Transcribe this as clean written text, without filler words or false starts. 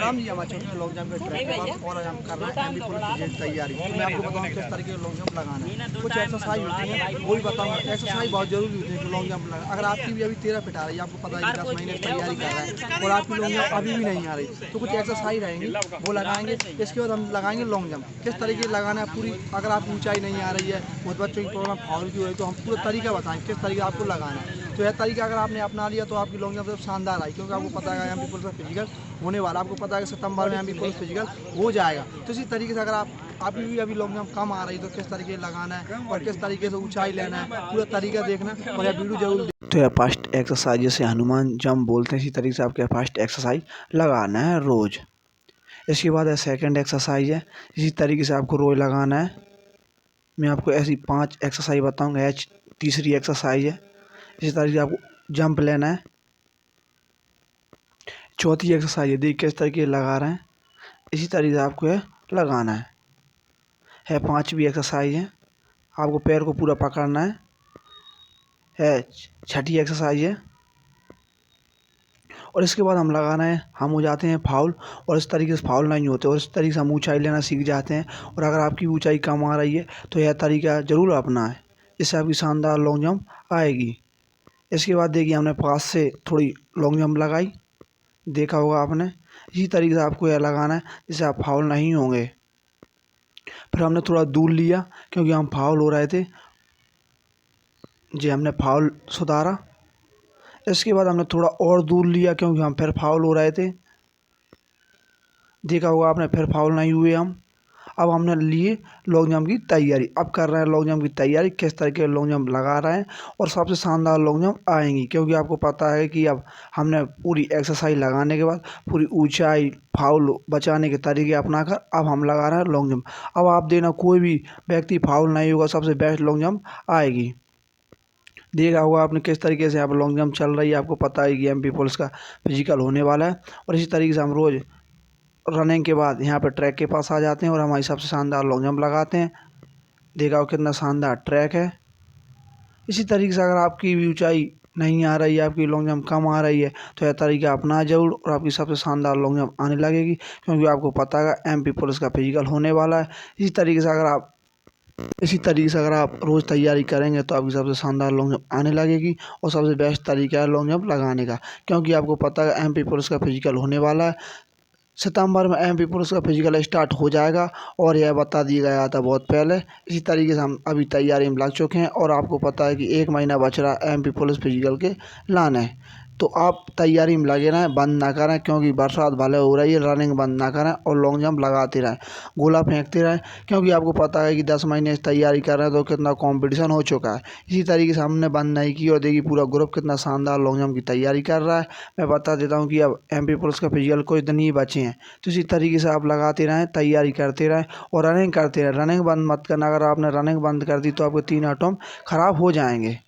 राम जी हमारे चौकी में लॉन्ग जंप का ट्रैक है और हम कर रहे हैं एमपी पुलिस की तैयारी। तो मैं आपको बताऊं किस तरीके से लॉन्ग जंप लगाना है। कुछ एक्सरसाइज होती है वो भी बताऊंगा। एक्सरसाइज बहुत जरूरी होती है लॉन्ग जंप लगाना। अगर आपकी भी अभी 13 फिट आ रही है, आपको पता है कि 10 महीने की तैयारी कर रहे हैं और आपकी लॉन्ग जंप अभी भी नहीं आ रही, तो कुछ एक्सरसाइज रहेंगी वो लगाएंगे। इसके बाद हम लगाएंगे लॉन्ग जंप। किस तरीके से लगाना है पूरी, अगर आपकी ऊंचाई नहीं आ रही है, बहुत बच्चों की प्रॉब्लम फाउल की हो रही, तो हम पूरा तरीका बताएंगे किस तरीके आपको लगाना है। तो यह तरीका अगर आपने अपना लिया तो आपकी लॉन्ग जंप शानदार आई, क्योंकि आपको पता है एमपी पुलिस का फिजिकल होने वाला, आपको पता है कि सितंबर में एमपी पुलिस फिजिकल हो जाएगा। तो इसी तरीके से अगर आप भी अभी लॉन्ग जंप कम आ रही तो किस तरीके से लगाना है और किस तरीके से ऊंचाई लेना है, पूरा तरीका देखना और यह वीडियो जरूर। तो यह फर्स्ट एक्सरसाइज जैसे हनुमान जंप बोलते हैं, इसी तरीके से आपके फर्स्ट एक्सरसाइज लगाना है रोज। इसके बाद है सेकंड एक्सरसाइज है, इसी तरीके से आपको रोज लगाना है। मैं आपको ऐसी 5 एक्सरसाइज बताऊंगा। तीसरी एक्सरसाइज है, इसी तरीके से आपको जंप लेना है। चौथी एक्सरसाइज है, देखिए किस तरीके लगा रहे हैं, इसी तरीके से आपको है लगाना है। पांचवी एक्सरसाइज है, आपको पैर को पूरा पकड़ना है। छठी एक्सरसाइज है और इसके बाद हम लगाना है, हम हो जाते हैं फाउल, और इस तरीके से फाउल नहीं होते और इस तरीके से हम ऊंचाई लेना सीख जाते हैं। और अगर आपकी ऊंचाई कम आ रही है तो यह तरीका ज़रूर अपनाएं, इससे आपकी शानदार लॉन्ग जंप आएगी। इसके बाद देखिए हमने पास से थोड़ी लॉन्ग जंप लगाई, देखा होगा आपने। इसी तरीके से आपको यह लगाना है जिससे आप फाउल नहीं होंगे। फिर हमने थोड़ा दूर लिया क्योंकि हम फाउल हो रहे थे जी, हमने फाउल सुधारा। इसके बाद हमने थोड़ा और दूर लिया क्योंकि हम फिर फाउल हो रहे थे, देखा होगा आपने, फिर फाउल नहीं हुए हम। अब हमने लिए लॉन्ग जंप की तैयारी, अब कर रहे हैं लॉन्ग जंप की तैयारी, किस तरह के लॉन्ग जंप लगा रहे हैं और सबसे शानदार लॉन्ग जंप आएंगी। क्योंकि आपको पता है कि अब हमने पूरी एक्सरसाइज लगाने के बाद पूरी ऊंचाई फाउल बचाने के तरीके अपनाकर अब हम लगा रहे हैं लॉन्ग जंप। अब आप देना कोई भी व्यक्ति फाउल नहीं होगा, सबसे बेस्ट लॉन्ग जंप आएगी। देखा होगा आपने किस तरीके से अब लॉन्ग जंप चल रही है, आपको पता है कि एमपी पुलिस का फिजिकल होने वाला है। और इसी तरीके से हम रोज़ रनिंग के बाद यहाँ पर ट्रैक के पास आ जाते हैं और हमारी सबसे शानदार लॉन्ग जंप लगाते हैं। देखा हो कितना शानदार ट्रैक है। इसी तरीके से अगर आपकी भी ऊंचाई नहीं आ रही है, आपकी लॉन्ग जंप कम आ रही है, तो यह तरीका अपना जरूर और आपकी सबसे शानदार लॉन्ग जंप आने लगेगी। क्योंकि आपको पता है एमपी पुलिस का फिजिकल होने वाला है। इसी तरीके से अगर आप रोज़ तैयारी करेंगे तो आपकी सबसे शानदार लॉन्ग जंप आने लगेगी और सबसे बेस्ट तरीका है लॉन्ग जंप लगाने का। क्योंकि आपको पता है एमपी पुलिस का फिजिकल होने वाला है। सितंबर में एमपी पुलिस का फिजिकल स्टार्ट हो जाएगा और यह बता दिया गया था बहुत पहले। इसी तरीके से हम अभी तैयारी में लग चुके हैं और आपको पता है कि 1 महीना बच रहा है एमपी पुलिस फिजिकल के लाने। तो आप तैयारी में लगे रहें, बंद ना करें, क्योंकि बरसात भले हो रही है, रनिंग बंद ना करें और लॉन्ग जंप लगाते रहें, गोला फेंकते रहें। क्योंकि आपको पता है कि 10 महीने से तैयारी कर रहे हैं तो कितना कंपटीशन हो चुका है। इसी तरीके से हमने बंद नहीं की और देखिए पूरा ग्रुप कितना शानदार लॉन्ग जंप की तैयारी कर रहा है। मैं बता देता हूँ कि अब एमपी पुलिस का फिजिकल कुछ दिन ही बचे हैं, तो इसी तरीके से आप लगाते रहें, तैयारी करते रहें और रनिंग करते रहें। रनिंग बंद मत करना, अगर आपने रनिंग बंद कर दी तो आपके 3 आइटम खराब हो जाएंगे।